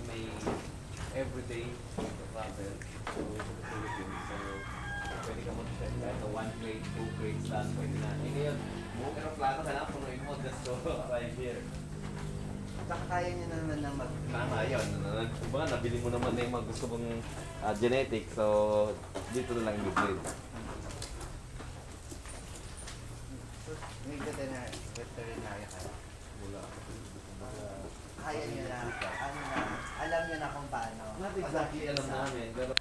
may everyday travel to the Philippines. So, pwede ka mag-share kahit 1 grade, 2 grades lang, pwede na. Eh ngayon, buong aeroplano ka na, punuin mo just to arrive here. Saka kaya niya naman ng Tama yun. Kumbaga, nabili mo naman na yung mga gusto mong genetics, so dito na lang yung grade. So, may veterinary ka. Wala. Kaya niya na, alam niya na kung paano. Not exactly alam namin, pero